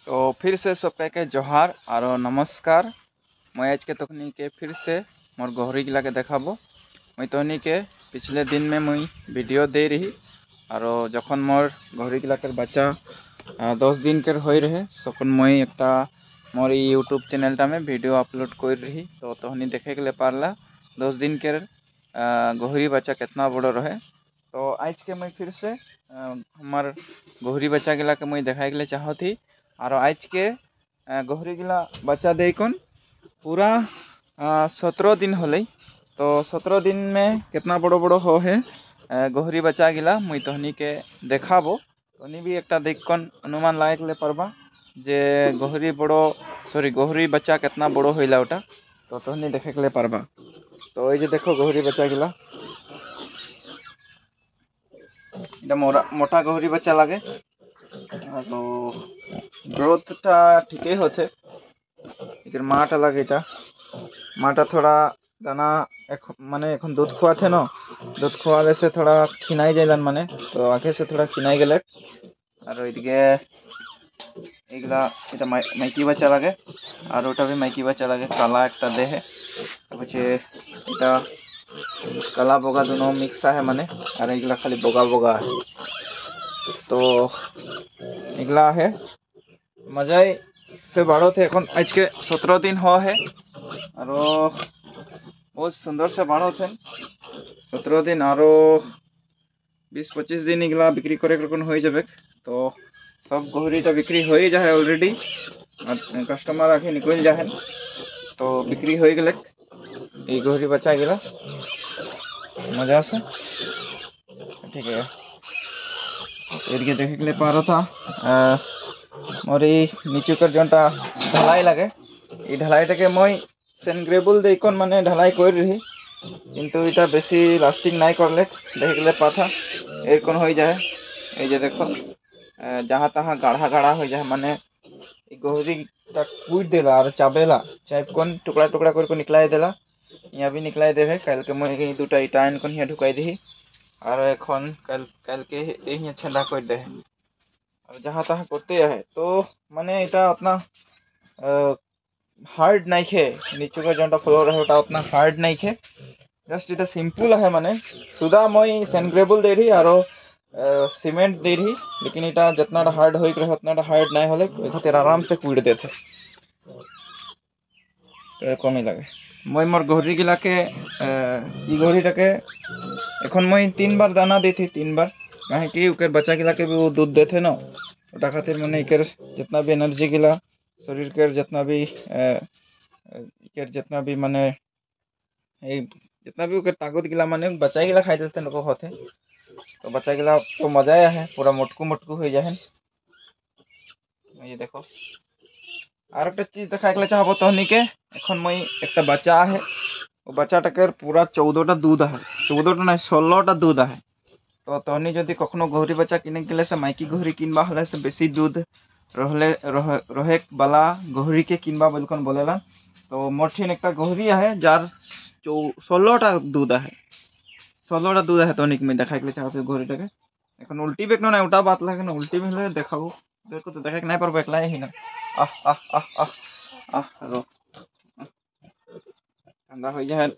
तो फिर से सबका के जोहार और नमस्कार। मैं आज के तकनी के फिर से मोर गहरी गिला के देखाबो। मैं तहनी के पिछले दिन में मुई वीडियो दे रही और जखन मोर गहरी गिला के बच्चा 10 दिन के हो रहे सखन मुई एक मोर यूट्यूब चैनलटा में वीडियो अपलोड कर रही। तो तहनी देखे के लिए पारला 10 दिन के गहरी बच्चा कितना बड़ो रहे। तो आज के मैं फिर से हमार गहरी बच्चा गिला के मुई देखाई के लिए चाहती और आज के गहरी गिला बच्चा देखन पूरा 17 दिन होले। तो 17 दिन में कितना बड़ो बड़ो हो है गहरी बच्चा गिला मुई तहनी के देखाबो। तहनी भी एक देखन अनुमान लायक ले पारबा जे गहरी बच्चा कितना बड़ो होइला ओटा। तो तहनी देखे के लिए पारबा। तो ये देखो गहरी बच्चा गिला मोटा गहरी बच्चा लगे तो ग्रोथटा ठीक होते। माटा लगे माटा थोड़ा दाना माने एखन दूध खुआते न दूध खुआले से थोड़ा खिनाई जाइलान माने तो आगे से थोड़ा खिनाई गेले और इदिके एगला এটা মাইকি বাচ্চা লাগে আর ওটা भी মাইকি বাচ্চা লাগে काला একটা দেহে पछे এটা काला बोगा दोनों मिक्स है माने और एगला खाली बोगा बोगा है। तो एगला है मजाई से बड़ो थे এখন आज के 17 दिन हो है और बहुत सुंदर से बड़ो थे 17 दिन और 20-25 दिन एगला बिक्री करे हो जाबे। तो सब गहरीटा बिक्री हो ही जाए अलरेडी कस्टमर आके निकल जाए तो बिक्री हो गए ये गहरी बच्चा गिला मजा से ठीक है। इनके देखे के लिए पा रहा था और ये नीचे कर जोटा ढलाई लगे ये ढलाईटा के मैं सेनग्रेबल देखन माने ढलाई कर रही किंतु इटा बेसी लास्टिंग नहीं करले देखे के लिए पाथा एरकन हो जाए। ये देखो जहाँ तहाँ गाढ़ा गाढ़ा हो जाए माने गहरी कूट देला और चाबेला चापकन टुकड़ा टुकड़ा कर निकलाई देला यहाँ भी निकलाई देवे कल के मैं दूटा इटा इनकन यहाँ ढुकाई दी और एखन कल के यही छेदा कर दे और जहाँ तहाँ करते है। तो माने इटा उतना हार्ड नहीं खे नीचे का जोटा फ्लोर है उटा उतना हार्ड नहीं खे जस्ट इटा सिंपल है माने सुधा मैं सेनग्रेबल दे रही और सीमेंट दे रही लेकिन इटा जितना हार्ड हो रहे उतना हार्ड नहीं होले खातिर आराम से कूट देते तो कम ही लगे। मैं मोर गहरी गिला के गहरीटा के एखन मैं 3 बार दाना दी थी 3 बार कहे कि उकर बच्चा गिला के भी वो दूध देते न ओटा खातिर मैंने इकर जितना भी एनर्जी गिला शरीर के जितना भी इकर जितना भी माने जितना भी उकर ताकत गिला माने बच्चा गिला खाई देते नको होते तो बच्चा गिला तो मजा है पूरा मोटकू मोटकू हो जाए। ये देखो और एक चीज देखा के चाहबो तहनी के एखन मैं एक बच्चा है वो बच्चाटा के पूरा 14टा दूध है 14टा नहीं 16टा दूध है। तो तहनी जदि कखनो गहरी बच्चा किने गेले से माइकी गहरी किनबा हले से बेसी दूध रहे वाला गहरी के किनबा बिल्कुल बोलेला। तो मोठिन एक गहरी है जार 16टा दूध है 16टा दूध है तहनी मैं देखा के चाहते गहरीटा के এখন उल्टी बेकनो ना उल्टा बात लगे ना उल्टी में ले देखाबो देखो तो देखे नहीं पारबो एकला ही ना आह आह आह आह आह रो ठंडा हो जाए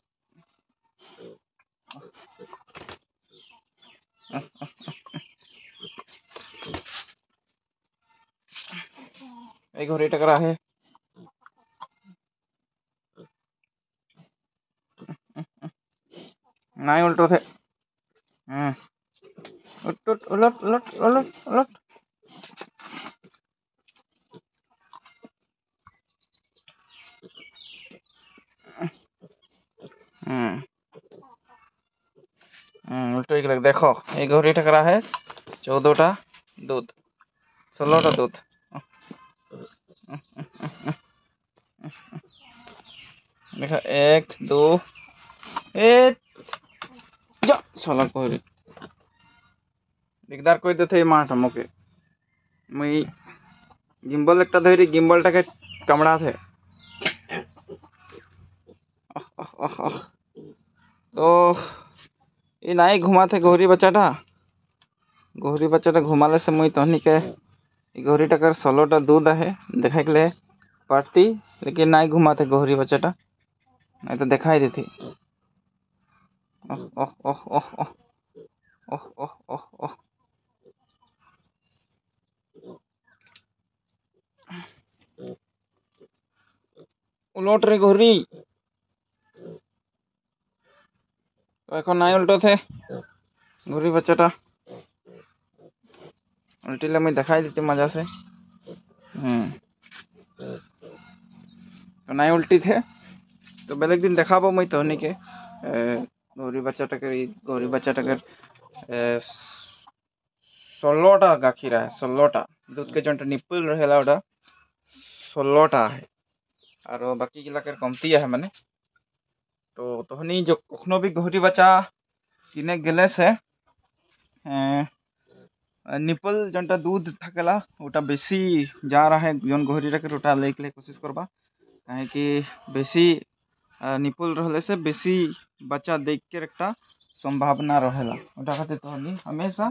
एक घड़ी टकरा है नहीं उल्टो थे उलट उलट उलट उलट उलट उल्टो एक लग देखो एक घड़ी टकरा है 14टा दूध 16टा दूध देखा 1 2 जा साला कोई दिकदार कर देते माठ हमके मैं गिम्बल एक धरी गिम्बलटा के कामड़ा थे तो ये नहीं घुमा थे गहरी बच्चाटा घुमाले से मुई तहनी के गौरी टाकर 16टा दूध है देखा के लिए पारती, लेकिन नहीं घुमाते गौरी बच्चाटा, नहीं तो दिखाई देती। ओह ओह ओह ओह ओह ओह ओह ओह ओह उलट रे गौरी तो এখন নাই উল্টোতে गौरी बच्चाटा उल्टिले मैं दिखाई देती मजा से। तो नहीं उल्टी थे तो बेलेग दिन देखाबो मैं तो के गौरी बच्चाटाके 16टा गाखिर है, 16टा दूध के जो निप्पल रहेला ओटा 16टा है और बाकी गिलाकर कमती है माने। तो तहनी जो कखनो भी गौरी बच्चा किने गेले से निपल जोटा दूध थकेला ओटा बेसी जा रहा है जोन गौरी रखे ओटा लेके कोशिश करबा, कहे कि बेसी निपल रहले से बेसी बच्चा देख के रखता संभावना रहेला। ओटा खातिर तहनी हमेशा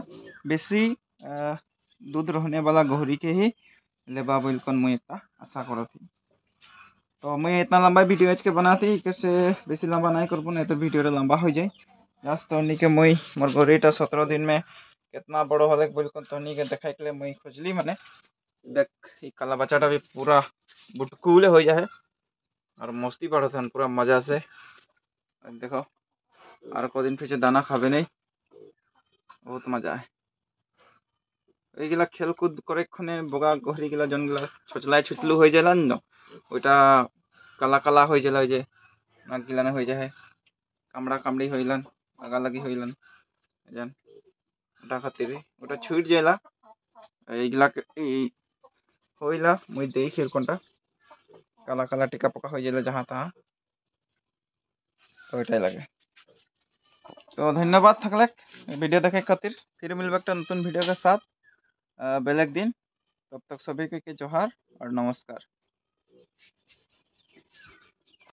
बेसी दूध रहने वाला गौरी के ही लेबा बोलकन मुई एकटा आशा करथी। तो मैं इतना लंबा वीडियो आज के बनाती कैसे बेसी लंबा नहीं करबो, नहीं तो वीडियो लंबा हो जाए। जस्ट तहनी के मुई मोर गौरीटा 17 दिन में कितना बड़ो होले बोलकन तहनी के देखाई के लिए मुई खोजली माने। देख ई काला बच्चाटा भी पूरा बुटकुले हो जाए और मस्ती बढ़त पूरा मजा से। देखो और को दिन पीछे दाना खाबे नहीं, बहुत मजा है এইগুলা খেলকুদ করে ক্ষণে বগা গহরি গিলা জনগুলা ছচলাই ছুটলু হয়ে যালান ন ওইটা কালা কালা হয়ে গেল, ওই যে নাক গিলানে হয়ে যায় কামড়া কামড়ি হইলান লাগালাগি হইলান জান ওটা খাতির ওটা ছুট যাইলা এইগুলা হইলা মুই দেই সেরকমটা কালা কালা টিকা পোকা হয়ে গেলে जहाँ तहाँ तो ওইটাই লাগে। तो धन्यवाद थकले वीडियो देखे खातिर, फिर मिलबे एक नतून वीडियो के साथ बेलेग दिन। तब तक सभी के जोहार और नमस्कार।